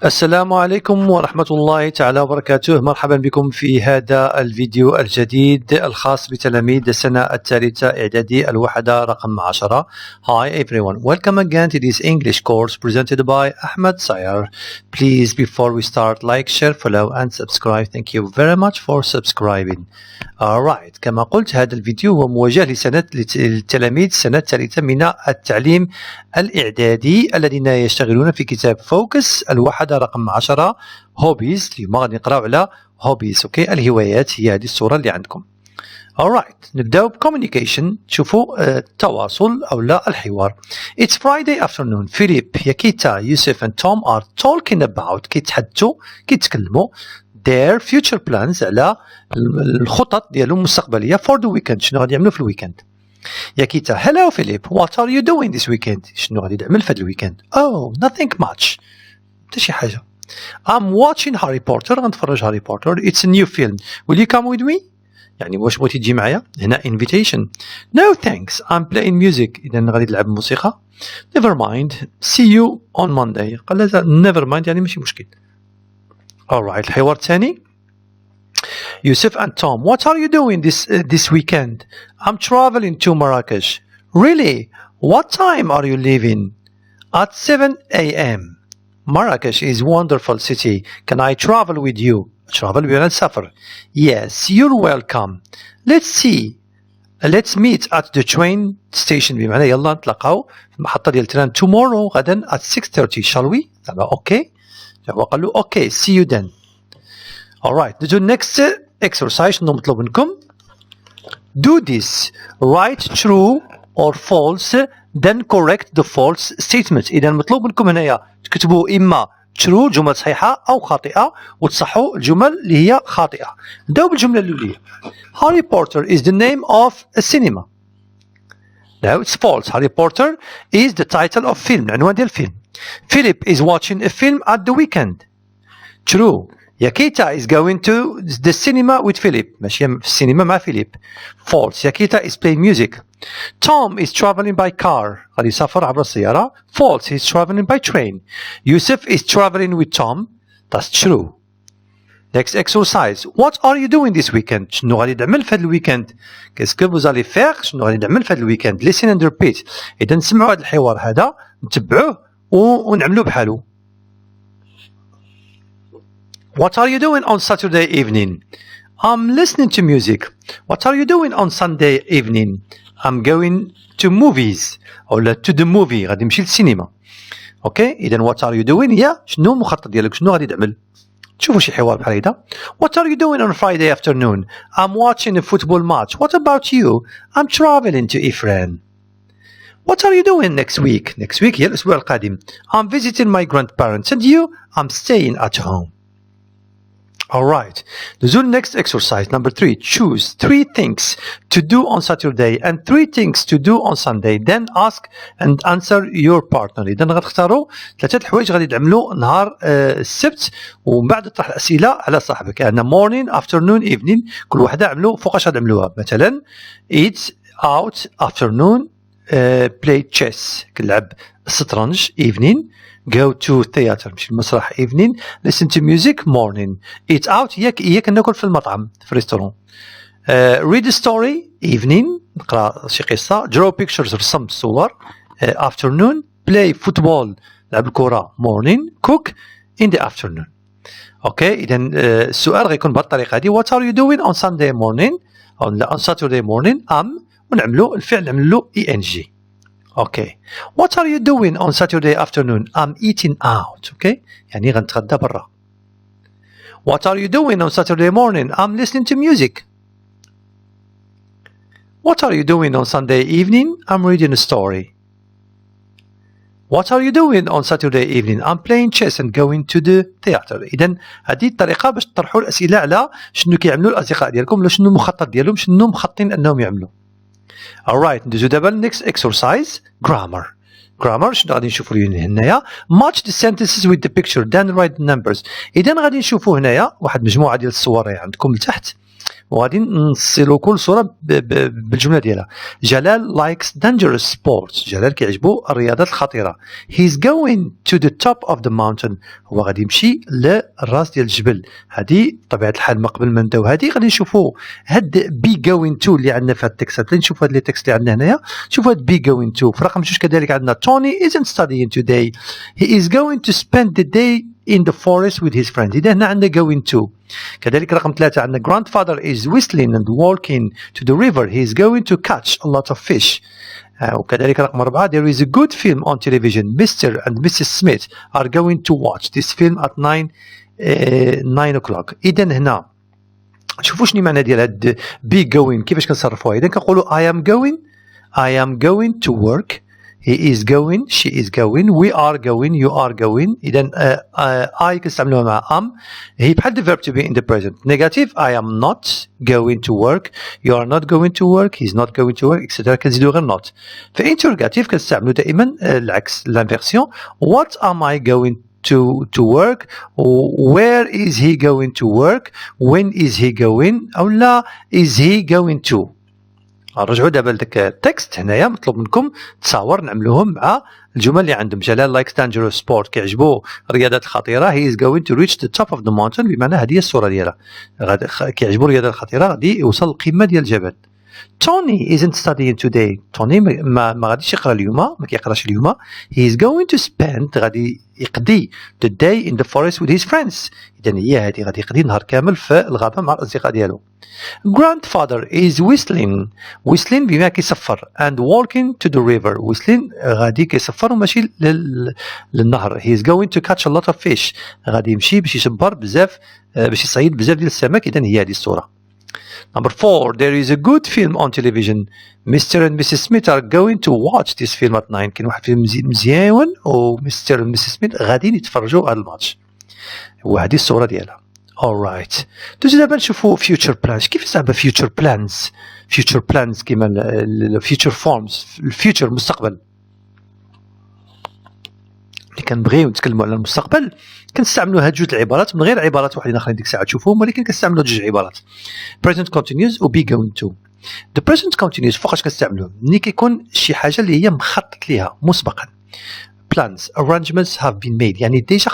السلام عليكم ورحمة الله تعالى وبركاته. مرحبا بكم في هذا الفيديو الجديد الخاص بتلاميذ السنة الثالثة إعدادي الوحدة رقم 10. Hi everyone, welcome again to this English course presented by Ahmed Sayer. Please, before we start, like, share, follow and subscribe. Thank you very much for subscribing. Alright, كما قلت هذا الفيديو هو موجه للتلاميذ السنة الثالثة من التعليم الإعدادي الذين يشتغلون في كتاب فوكس الوحدة رقم 10 هوبيز. اليوم غادي نقراو على هوبيز، اوكي، الهوايات. هي هذه الصورة اللي عندكم. alright، نبداو بكوميونيكيشن. تشوفوا التواصل أو لا الحوار. It's Friday afternoon. فيليب، ياكيتا، يوسف and Tom are talking about كيتكلموا their future plans على الخطط ديالهم المستقبلية for the weekend. شنو غادي يعملوا في الويكند؟ ياكيتا: Hello Philip, what are you doing this weekend? شنو غادي تعمل في هذا الويكند؟ Oh, nothing much. حتى شي حاجة. I'm watching Harry Potter. غنتفرج هاري بوتر. It's a new film. Will you come with me? يعني واش بغيتي تجي معايا؟ هنا invitation. No thanks, I'm playing music. إذا غادي تلعب موسيقى. Never mind, see you on Monday. قال لها never mind يعني ماشي مشكل. Alright، الحوار الثاني. Yusuf and Tom, what are you doing this weekend? I'm traveling to Marrakesh. Really? What time are you leaving? At 7 a.m. Marrakesh is a wonderful city. Can I travel with you? Travel بمعنى سفر. Yes, you're welcome. Let's meet at the train station. بمعنى يلا نتلاقاو في المحطة ديال التران tomorrow غدا at 6:30. Shall we? Okay. هو قال له okay, see you then. Alright, do next exercise. شنو مطلوب منكم؟ Do this. Write true or false, then correct the false statement. إذا مطلوب منكم هنايا تكتبوا إما true جمل صحيحة أو خاطئة وتصحوا الجمل اللي هي خاطئة. نبداو بالجملة الأولى. Harry Potter is the name of a cinema. Now it's false. Harry Potter is the title of film. العنوان ديال الفيلم. Philip is watching a film at the weekend. True. Yakita is going to the cinema with Philip. ماشي في السينما مع فيليب. False. Yakita is playing music. Tom is traveling by car. غادي يسافر عبر السيارة. False. He's traveling by train. Yusuf is traveling with Tom. That's true. Next exercise. What are you doing this weekend? شنو غادي تعمل في هذا الويكند؟ Qu'est-ce que vous allez faire? شنو غادي تعمل في هذا الويكند؟ Listen and repeat. إذا نسمعوا هذا الحوار هذا نتبعوه ونعملوه بحالو. What are you doing on Saturday evening? I'm listening to music. What are you doing on Sunday evening? I'm going to movies. ولا to the movie. غادي نمشي للسينما. اوكي، إذا what are you doing هي شنو المخطط ديالك؟ شنو غادي تعمل؟ تشوفوا شي حوار بحال هيدا. What are you doing on Friday afternoon? I'm watching a football match. What about you? I'm traveling to Ifrane. What are you doing next week? Next week هي الأسبوع القادم. I'm visiting my grandparents. And you? I'm staying at home. Alright, the next exercise number 3. Choose 3 things to do on Saturday and 3 things to do on Sunday. Then ask and answer your partner. إذا غتختاروا 3 الحوايج غادي تعملوا نهار السبت ومن بعد تطرح الأسئلة على صاحبك. يعني morning, afternoon, evening. كل وحدة عملوا فوقاش غتعملوها. مثلا eat out afternoon, play chess كنلعب الشطرنج evening. Go to theater مشي المسرح evening. Listen to music morning. Eat out ياك ناكل في المطعم في ريستورون. Read a story evening نقرا شي قصة. Draw pictures رسم صور afternoon. Play football لعب الكرة morning. Cook in the afternoon. اوكي، إذا السؤال غيكون بهذه الطريقة هذه. What are you doing on Sunday morning or on Saturday morning? ونعملوا الفعل نعملوا ing. Okay. What are you doing on Saturday afternoon? I'm eating out. Okay. يعني غنتغدى برا. What are you doing on Saturday morning? I'm listening to music. What are you doing on Sunday evening? I'm reading a story. What are you doing on Saturday evening? I'm playing chess and going to the theater. إذا هذه الطريقة باش تطرحوا الأسئلة على شنو كيعملوا الأصدقاء ديالكم ولا شنو المخطط ديالهم، شنو مخططين أنهم يعملوا. Alright, ندوزو دابا next exercise. Grammar. شنو غادي نشوفوا هنايا؟ Match the sentences with the picture then write the numbers. إذا غادي نشوفوا هنايا واحد مجموعة ديال الصور عندكم لتحت وغادي نصلوا كل صوره بالجمله ديالها. جلال likes dangerous sports. جلال كيعجبو الرياضات الخطيره. He's going to the top of the mountain. هو غادي يمشي للراس ديال الجبل. هذه بطبيعه الحال ما قبل ما نبداو هذه غادي نشوفوا هاد be going to اللي عندنا في هاد التكست. غادي نشوفوا هاد لي تكست اللي عندنا هنايا. شوفوا هاد be going to. في رقم 2 كذلك عندنا Tony isn't studying today. He is going to spend the day in the forest with his friends. إذا هنا عندنا going to. كذلك رقم 3 عندنا grandfather is whistling and walking to the river. He is going to catch a lot of fish. وكذلك رقم 4 there is a good film on television. Mr. and Mrs. Smith are going to watch this film at 9 o'clock. إذا هنا شوفوا شنو معنى ديال هاد be going كيفاش كنصرفوها. إذا كنقولوا I am going to work. He is going, she is going, we are going, you are going. إذا I كنستعملوها مع am. هي بحال the verb to be in the present. Negative I am not going to work, you are not going to work, he's not going to work, etc. كنزيدو غير not. في interrogative كنستعملو دائما العكس l'inversion. What am I going to work? Where is he going to work? When is he going? أو لا is he going to. نرجعوا دابا لذاك التكست. هنايا مطلوب منكم تصاور نعملوهم مع الجمل اللي عندهم. جلال likes dangerous sport كيعجبو الرياضات الخطيره. he is going to reach the top of the mountain بمعنى هذه هي الصوره ديالها. كيعجبو الرياضات الخطيره غادي يوصل للقمه ديال الجبل. Tony isn't studying today. توني ما غاديش يقرا اليوم، ما كيقراش اليوم. he is going to spend غادي يقضي the day in the forest with his friends. إذا هي هذه غادي يقضي نهار كامل في الغابة مع الأصدقاء ديالو. grandfather is whistling بما كيصفر and walking to the river. whistling غادي كيصفر وماشي للنهر. he is going to catch a lot of fish. غادي يمشي باش يصبر بزاف، باش يصيد بزاف ديال السمك. إذا هي هذه الصورة. Number 4 there is a good film on television. Mr. and Mrs. Smith are going to watch this film at 9. كاين واحد فيلم مزيان و Mr. and Mrs. Smith غاديين يتفرجوا على الماتش. وهذه الصورة ديالها. alright. دوزو دابا نشوفوا future plans. كيف صعب future plans كيما future forms. الفيوتشر المستقبل. اللي كنبغيو نتكلموا على المستقبل كنستعملوا هاد جوج العبارات من غير عبارات وحدين اخرين ديك الساعه تشوفوهم، ولكن كنستعملوا جوج عبارات present continuous و be going to. the present continuous فوقاش كنستعملوه ملي كيكون شي حاجه اللي هي مخطط ليها مسبقا. plans arrangements have been made يعني ديجا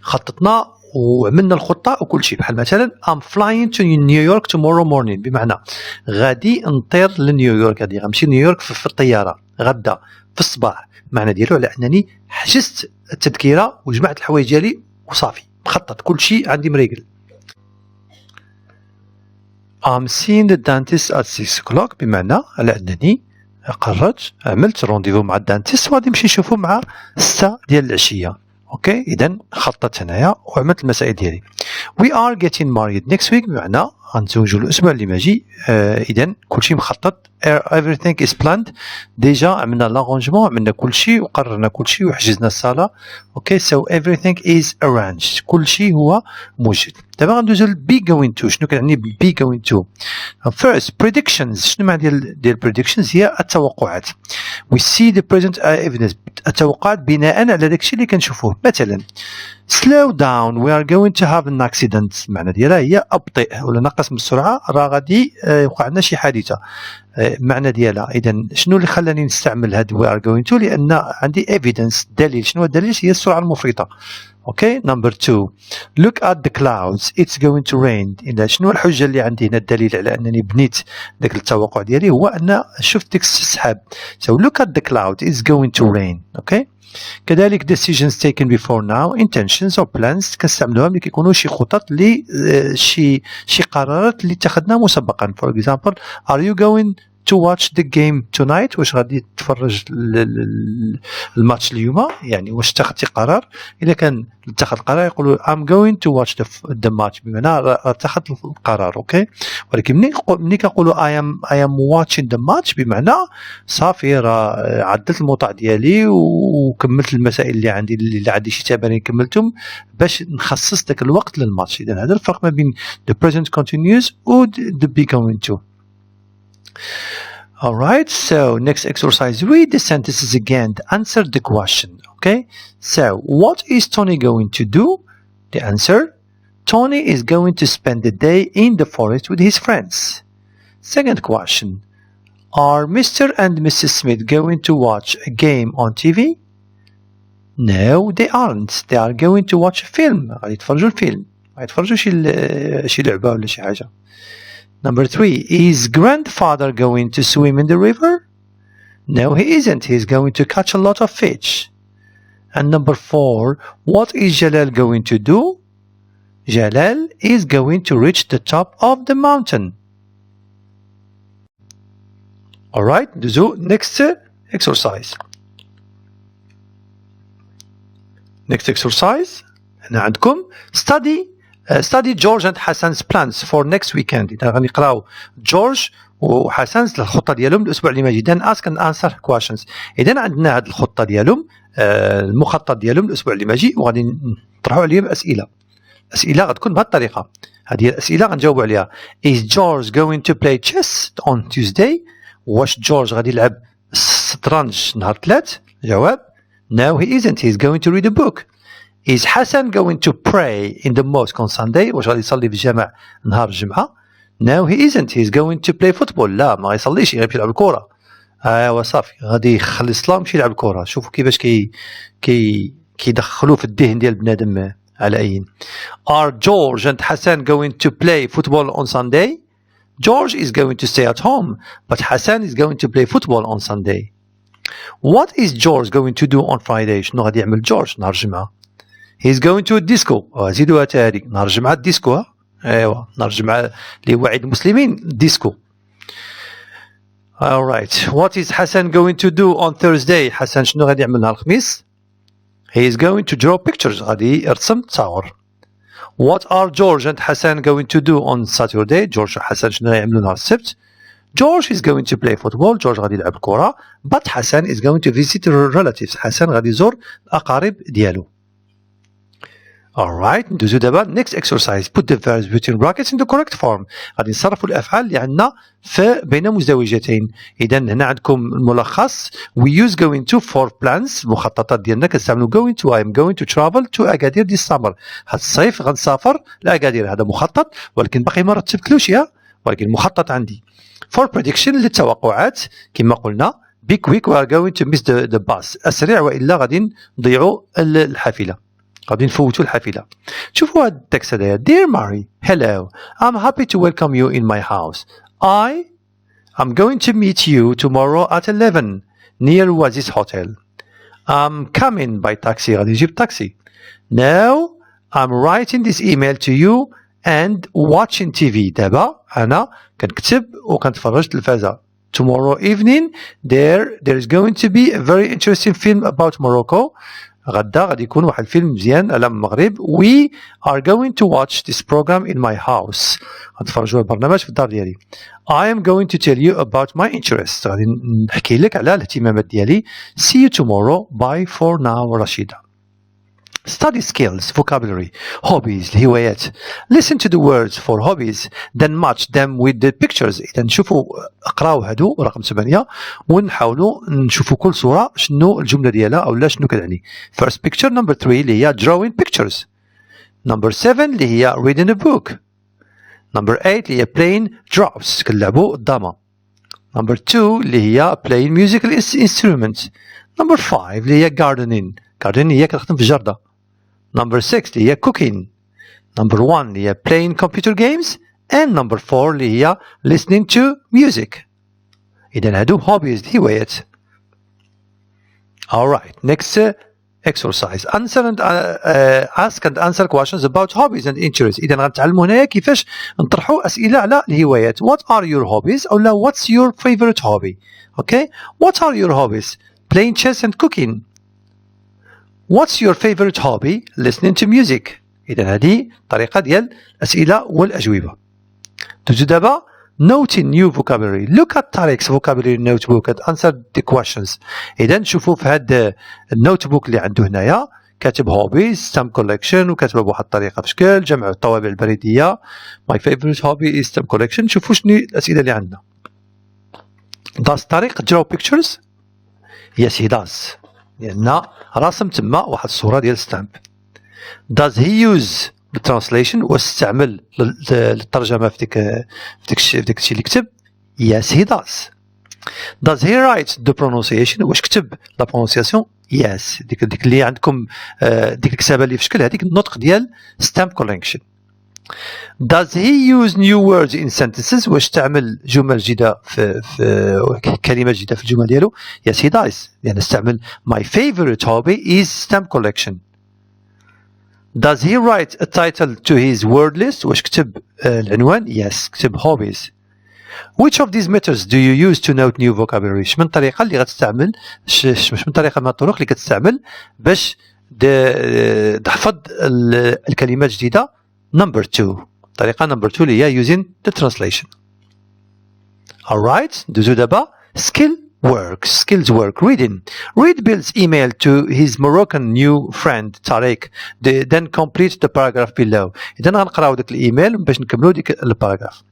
خططنا وعملنا الخطه وكل شيء. بحال مثلا I'm flying to New York tomorrow morning بمعنى غادي نطير لنيويورك. غادي غنمشي لنيويورك في الطياره غدا في الصباح. معنى ديالو على انني حجزت التذكره وجمعت الحوايج ديالي وصافي مخطط كل شيء عندي مريقل. I'm seeing the dentist at 6 o'clock بمعنى على انني قررت عملت رونديفو مع الدانتيست وغادي نمشي نشوفو مع 6 ديال العشيه. اوكي اذا خططت هنايا وعملت المسائل ديالي. We are getting married next week بمعنى غنتزوجوا الاسبوع اللي ماجي. اذا كلشي مخطط. everything is planned. ديجا عملنا لارونجمون، عملنا كلشي وقررنا كلشي وحجزنا الصاله. اوكي so everything is arranged. كلشي هو موجود. دابا غندوزو ل be going to. شنو كنعني be going to؟ first predictions. شنو معنى ديال predictions؟ هي التوقعات. we see the present evidence. التوقعات بناء على داكشي اللي كنشوفوه. مثلا slow down we are going to have an accident. المعنى ديالها هي ابطئ ولا نقص من السرعه راه غادي يوقع لنا شي حادثه. معنى ديالها اذا شنو اللي خلاني نستعمل هاد we are going to؟ لان عندي evidence دليل. شنو الدليل؟ هي السرعه المفرطه. اوكي number 2 look at the clouds it's going to rain. اذا شنو الحجه اللي عندي هنا؟ الدليل على انني بنيت داك التوقع ديالي هو ان شفت ديك السحاب. so look at the cloud it's going to rain. اوكي كذلك decisions taken before now intentions or plans كنستعملوها ملي كيكونوا شي خطط اللي شي قرارات اللي اتخذناها مسبقا. for example are you going to watch the game tonight؟ واش غادي تتفرج الماتش اليوم؟ يعني واش اتخذتي قرار؟ اذا كان اتخذ قرار يقولوا I'm going to watch the match بمعنى اتخذ القرار. اوكي ولكن ملي كنقولوا I am watching the match بمعنى صافي راه عدلت الموطع ديالي وكملت المسائل اللي عندي شي تمارين كملتهم باش نخصص داك الوقت للماتش. اذا هذا الفرق ما بين the present continuous و the be going to. Alright, so next exercise, read the sentences again to answer the question. Okay, so what is Tony going to do? The answer, Tony is going to spend the day in the forest with his friends. Second question. Are Mr. and Mrs. Smith going to watch a game on TV? No, they aren't. They are going to watch a film. غادي يتفرجوا الفيلم. ما يتفرجوا شي لعبة ولا شي حاجة. Number 3. Is grandfather going to swim in the river? No, he isn't. He's going to catch a lot of fish. And number 4. What is Jalal going to do? Jalal is going to reach the top of the mountain. Alright, ندوزو next exercise. Next exercise هنا عندكم study George and Hassan's plans for next weekend. إذا غنقراو جورج وحسن الخطة ديالهم الأسبوع اللي جاي. Then ask and answer questions. إذا عندنا هذه الخطة ديالهم المخطط ديالهم الأسبوع اللي جاي وغادي نطرحوا عليه بأسئلة. الأسئلة غتكون بهذه الطريقة. هذه الأسئلة غنجاوبوا عليها. Is George going to play chess on Tuesday? واش جورج غادي يلعب الشطرنج نهار الثلاث؟ جواب No, he isn't. He's going to read a book. Is Hassan going to pray in the mosque on Sunday? واش غادي يصلي في الجامع نهار الجمعة؟ No, he isn't. He's going to play football. لا ما غيصليش غيمشي يلعب الكرة. ايوا صافي غادي يخلي الصلاة ويمشي يلعب الكرة. شوفوا كيفاش كيدخلوا في الذهن ديال بنادم على أين. Are George and Hassan going to play football on Sunday? George is going to stay at home, but Hassan is going to play football on Sunday. What is George going to do on Friday? شنو غادي يعمل جورج نهار الجمعة؟ He's going to a disco. زيدوها تاني نهار الجمعة الديسكو. ايوا نهار الجمعة اللي هو عيد المسلمين ديسكو. Alright. What is Hassan going to do on Thursday? حسن شنو غادي يعمل نهار الخميس؟ He is going to draw pictures. غادي يرسم تصاور. What are George and Hassan going to do on Saturday? George وحسن شنو غيعملوا نهار السبت؟ George is going to play football. George غادي يلعب الكرة. But Hassan is going to visit relatives. حسن غادي يزور الأقارب ديالو. Alright, ندوزو دابا next exercise. Put the verbs between brackets in the correct form. غادي نصرفوا الأفعال اللي عندنا بين مزدوجتين. إذا هنا عندكم الملخص. We use going to for plans. المخططات ديالنا كنستعملوا going to. I am going to travel to أكادير this summer. هاد الصيف غنسافر لأكادير. هذا مخطط ولكن باقي ما رتبتلوش ولكن مخطط عندي. For prediction للتوقعات كما قلنا. Be quick, we are going to miss the bus. أسرع وإلا غادي نضيعوا الحافلة. غادي نفوتوا الحافلة. شوفوا هاد التكست هذايا. Dear Mary, hello. I'm happy to welcome you in my house. I'm going to meet you tomorrow at 11 near Oasis Hotel. I'm coming by taxi. غادي نجيب taxi. Now I'm writing this email to you and watching TV. دابا أنا كنكتب وكنتفرج التلفازة. Tomorrow evening there is going to be a very interesting film about Morocco. غدا غادي يكون واحد الفيلم مزيان على المغرب. We are going to watch this program in my house. غنتفرجوا البرنامج في الدار ديالي. I am going to tell you about my interests. غادي نحكي لك على الاهتمامات ديالي. See you tomorrow. Bye for now رشيدة. Study skills, vocabulary, hobbies, الهوايات. Listen to the words for hobbies, then match them with the pictures. إذا نشوفوا اقراو هادو رقم 8 ونحاولوا نشوفوا كل صورة شنو الجملة ديالها أو لا شنو كتعني. First picture number 3 اللي هي drawing pictures. Number 7 اللي هي reading a book. Number 8 اللي هي playing drops كنلعبوا الضامة. Number 2 اللي هي playing musical instruments. Number 5 اللي هي gardening. gardening هي كتخدم في الجردة. Number 6 اللي هي cooking. Number 1 اللي هي playing computer games. And number 4 اللي هي listening to music. إذا هادو hobbies هوايات. Alright, next exercise. Answer and ask and answer questions about hobbies and interests. إذا غنتعلموا هنايا كيفاش نطرحوا أسئلة على الهوايات. What are your hobbies? أو لا what's your favorite hobby? Okay? What are your hobbies? Playing chess and cooking. What's your favorite hobby? Listening to music. إذا هذه طريقة ديال الأسئلة والأجوبة. دوزو دابا noting new vocabulary. Look at Tariq's vocabulary notebook and answer the questions. إذا نشوفوا في هذا النوتبوك اللي عنده هنايا كاتب hobbies, stamp collection وكاتبها بواحد الطريقة في شكل جمع الطوابع البريدية. My favorite hobby is stamp collection. شوفوا شنو الأسئلة اللي عندنا. Does Tariq draw pictures? Yes, he does. لأن راسم تما واحد الصورة ديال ستامب. Does he use الترانسليشن واستعمل للترجمة في ديك الشيء اللي كتب. Yes he does. Does he write the pronunciation؟ واش كتب لا pronunciation؟ Yes. ديك اللي عندكم ديك الكتابة اللي في شكل هذيك النطق ديال stamp collection. Does he use new words in sentences؟ واش تعمل جمل جديدة في كلمات جديدة في الجمل ديالو؟ Yes he does. يعني استعمل my favorite hobby is stamp collection. Does he write a title to his word list؟ واش كتب العنوان؟ Yes كتب hobbies. Which of these methods do you use to note new vocabulary؟ شمن الطريقة اللي غتستعمل شمن طريقة من الطرق اللي كتستعمل باش تحفظ الكلمات الجديدة؟ Number 2. الطريقة number 2 اللي هي using the translation. Alright, ندوزو دابا skills work. Reading. Read Bill's email to his Moroccan new friend Tariq. Then complete the paragraph below. إذا غنقراو داك الإيميل باش نكملو ديك الباراغراف.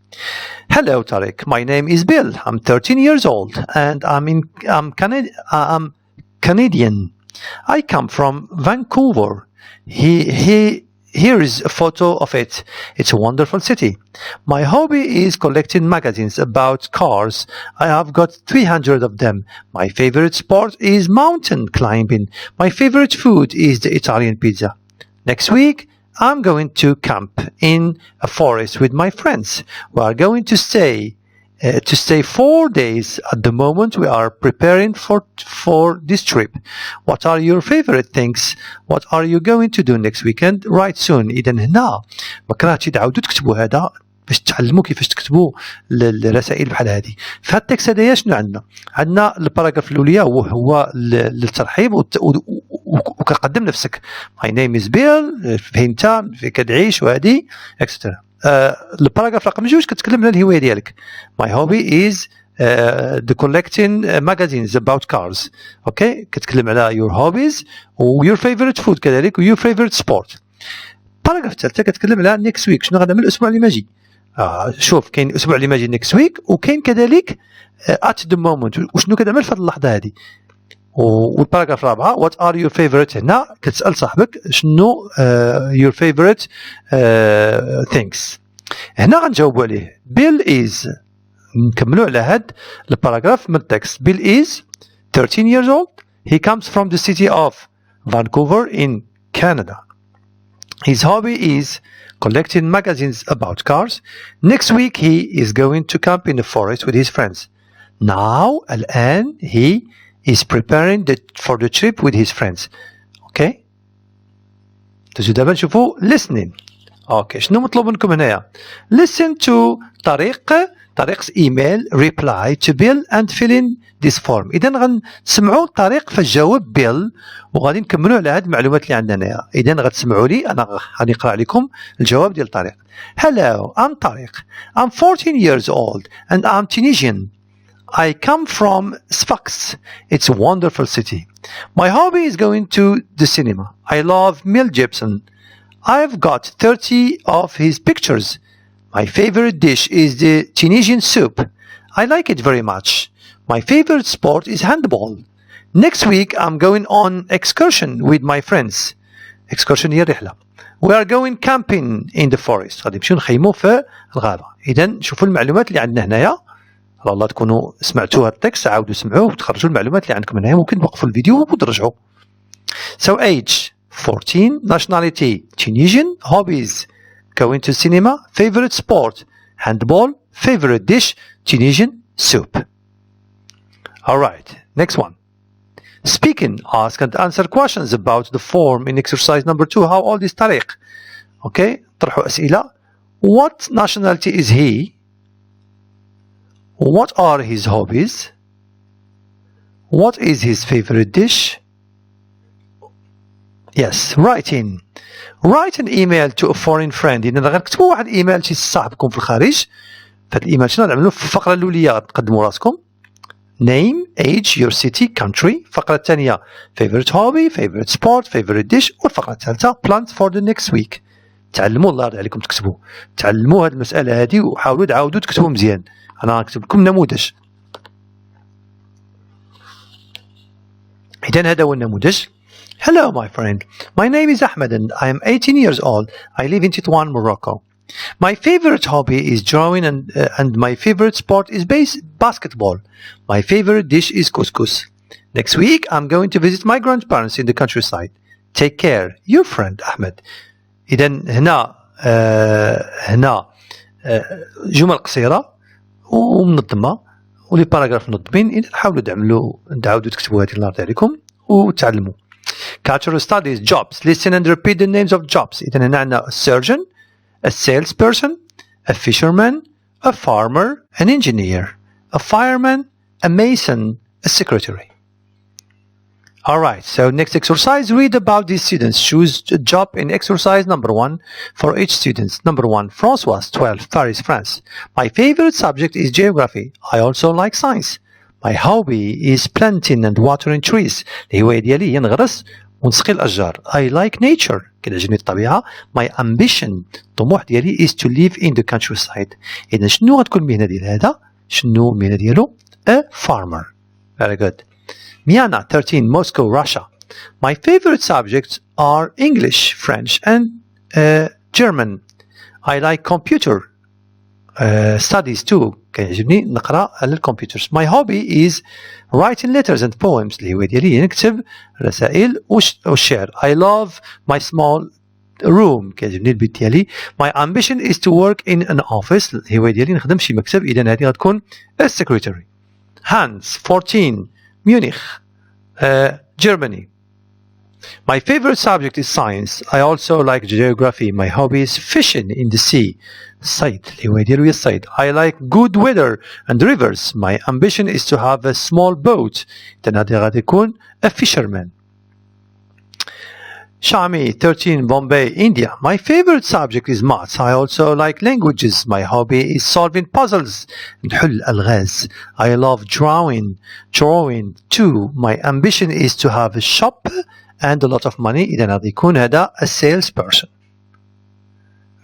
Hello Tariq, my name is Bill. I'm 13 years old and I'm Canadian. I come from Vancouver. Here is a photo of it. It's a wonderful city. My hobby is collecting magazines about cars. I have got 300 of them. My favorite sport is mountain climbing. My favorite food is the Italian pizza. Next week, I'm going to camp in a forest with my friends. We are going to stay 4 days. At the moment we are preparing for this trip. What are your favorite things? What are you going to do next weekend? Write soon. إذا هنا ما كرهتش تعاودوا تكتبوا هذا باش تعلموا كيفاش تكتبوا الرسائل بحال هذه. في هذا التكست هذايا شنو عندنا الباراغراف الاوليه هو للترحيب وكقدم نفسك. My name is Bill. فهمت كتعيش وهذه اكسترا. الباراغراف رقم 2 كتكلم على الهوايه ديالك. My hobby is the collecting magazines about cars. اوكي كتكلم على your hobbies و your favorite food كذلك و your favorite sport. الباراغراف الثالثه كتكلم على next week. شنو غنعمل الاسبوع اللي ماجي؟ شوف كاين الاسبوع اللي ماجي next week وكاين كذلك at the moment وشنو كتعمل في هذه اللحظه هذه. والباراغراف الرابعه what are your favorite. هنا كتسال صاحبك شنو your favorite things. هنا غنجاوبوا عليه. Bill is نكملوا على هاد الباراغراف من التكست. Bill is 13 years old. He comes from the city of Vancouver in Canada. His hobby is collecting magazines about cars. Next week he is going to camp in the forest with his friends. Now الآن he is preparing for the trip with his friends. Okay. تجي دابا نشوفوا listening. اوكي شنو مطلوب منكم هنايا؟ Listen to طريق's email reply to Bill and fill in this form. إذا غنسمعوا طريق فاش جاوب بيل وغادي نكملوا على هاد المعلومات اللي عندنا هنايا. إذا غتسمعوا لي أنا غادي نقرأ عليكم الجواب ديال طريق. Hello, I'm Tariq. I'm 14 years old and I'm Tunisian. I come from Sfax. It's a wonderful city. My hobby is going to the cinema. I love Mel Gibson. I've got 30 of his pictures. My favorite dish is the Tunisian soup. I like it very much. My favorite sport is handball. Next week I'm going on excursion with my friends. Excursion هي الرحلة. We are going camping in the forest. غادي نمشيو نخيموا في الغابة. إذا شوفوا المعلومات اللي عندنا هنايا. على الله تكونوا سمعتوا هذا التكست عاودوا سمعوه وتخرجوا المعلومات اللي عندكم هنايا. ممكن توقفوا الفيديو وترجعوا. So age 14, nationality Tunisian, hobbies going to cinema, favorite sport handball, favorite dish Tunisian soup. Alright, next one. Speaking, ask and answer questions about the form in exercise number 2. How old is Tariq? Okay, طرحوا أسئلة. What nationality is he? What are his hobbies? What is his favorite dish? Yes, writing. Write an email to a foreign friend. إذا غنكتبوا واحد إيميل شي صاحبكم في الخارج. فهاد الإيميل شنو غنعملوا في الفقرة الأولية غتقدموا راسكم. Name, age, your city, country. الفقرة الثانية favorite hobby, favorite sport, favorite dish. والفقرة الثالثة plans for the next week. تعلموا الله يرضي عليكم تكتبوا. تعلموا هاد المسألة هذه وحاولوا تعاودوا تكتبوا مزيان. أنا غنكتب لكم نموذج. إذا هذا هو النموذج. Hello, my friend. My name is Ahmed and I am 18 years old. I live in Tétouan, Morocco. My favorite hobby is drawing and my favorite sport is basketball. My favorite dish is couscous. Next week, I'm going to visit my grandparents in the countryside. Take care. Your friend Ahmed. إذا هنا جمل قصيرة ومنظمة ولي باراجراف منظمين. إذا حاولوا تعاودوا تكتبوا هذه الله يرضي عليكم وتعلموا. Cultural studies, jobs. Listen and repeat the names of jobs. إذا هنا عندنا a surgeon, a salesperson, a fisherman, a farmer, an engineer, a fireman, a mason, a secretary. Alright, so next exercise, read about these students. Choose a job in exercise number 1 for each student. Number 1, François, 12, Paris, France. My favorite subject is geography. I also like science. My hobby is planting and watering trees. الهواية ديالي هي نغرس ونسقي الأشجار. I like nature. كتعجبني الطبيعة. My ambition, الطموح ديالي is to live in the countryside. إذا شنو غتكون المهنة ديال هذا؟ شنو المهنة ديالو؟ A farmer. Very good. Miana, 13, Moscow, Russia. My favorite subjects are English, French, and German. I like computer studies too. كيعجبني نقرا على الكمبيوترز. My hobby is writing letters and poems. الهواية ديالي هي نكتب رسائل والشعر. I love my small room. كيعجبني البيت ديالي. My ambition is to work in an office. الهواية ديالي نخدم في شي مكتب. إذا هذه غتكون a secretary. Hans, 14, Munich, Germany. My favorite subject is science. I also like geography. My hobby is fishing in the sea. صيد. الهواية ديالو هي الصيد. I like good weather and rivers. My ambition is to have a small boat. إذن هذا غادي يكون a fisherman. Shami, 13, Bombay, India. My favorite subject is maths. I also like languages. My hobby is solving puzzles. نحل ألغاز. I love drawing too. My ambition is to have a shop and a lot of money. إذن هذا يكون هذا a salesperson.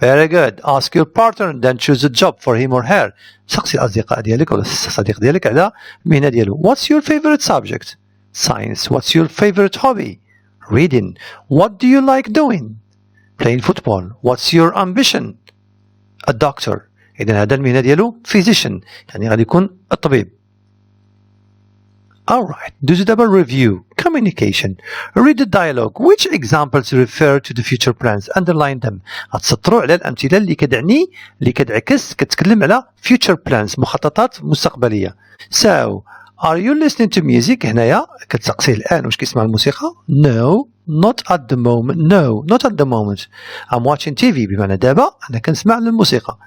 Very good. Ask your partner and then choose a job for him or her. سقسي الأصدقاء ديالك ولا الصديق ديالك على المهنة ديالو. What's your favorite subject? Science. What's your favorite hobby? Reading. What do you like doing? Playing football. What's your ambition? A doctor. إذن هذا المهنة ديالو physician. يعني غادي يكون الطبيب. Alright. Do the double review. Communication. Read the dialogue. Which examples refer to the future plans? Underline them. غتسطروا على الأمثلة اللي كتعكس كتكلم على future plans. مخططات مستقبلية. So, are you listening to music؟ هنايا كتسقسيه الآن واش كيسمع الموسيقى؟ No, not at the moment. No, not at the moment. I'm watching TV. بمعنى دابا أنا كنسمع للموسيقى.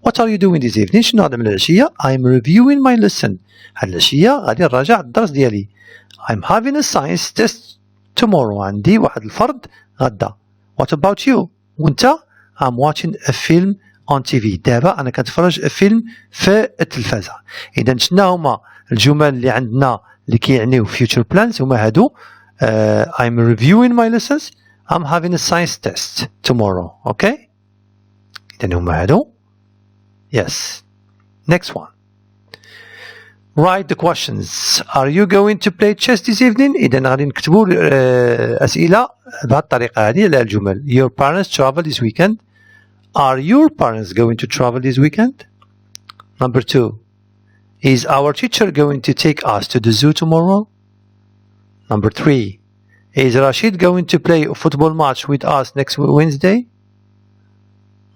What are you doing this evening؟ شنو غادي نعمل العشية؟ I'm reviewing my lesson. هاد العشية غادي نراجع الدرس ديالي. I'm having a science test tomorrow. عندي واحد الفرض غدا. What about you؟ وانت؟ I'm watching a film on TV. دابا أنا كنتفرج فيلم في التلفازة. إذا شنو هما الجمل اللي عندنا اللي كيعنيو future plans؟ هما هادو. I'm reviewing my lessons. I'm having a science test tomorrow. Okay؟ إذا هما هادو. Yes. Next one. Write the questions. Are you going to play chess this evening? إذا غادي نكتبوا أسئلة بهذه الطريقة هذه على الجمل. Your parents travel this weekend. Are your parents going to travel this weekend? Number 2. Is our teacher going to take us to the zoo tomorrow? Number 3. Is Rashid going to play a football match with us next Wednesday?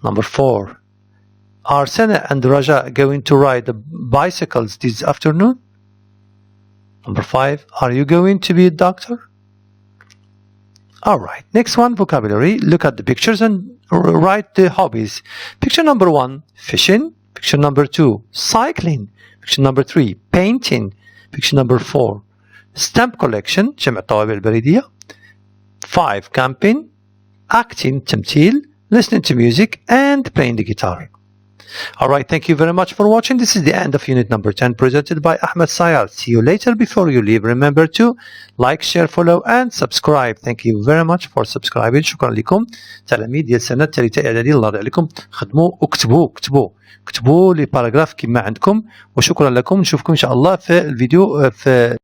Number 4. Are Sana and Raja going to ride the bicycles this afternoon? Number 5. Are you going to be a doctor? Alright, next one, vocabulary. Look at the pictures and write the hobbies. Picture number 1, fishing. Picture number 2, cycling. Picture number 3, painting. Picture number 4, stamp collection, جمع الطوابع البريدية. 5, camping. Acting, تمثيل. Listening to music and playing the guitar. Alright, thank you very much for watching. This is the end of unit number 10 presented by Ahmed Sayal. See you later. Before you leave, remember to like, share, follow and subscribe. Thank you very much for subscribing. شكرا لكم تلاميذ ديال سنة الثالثة إعدادي. الله يرضي عليكم. خدموا واكتبوا لي باراجراف كما عندكم وشكرا لكم. نشوفكم إن شاء الله في الفيديو في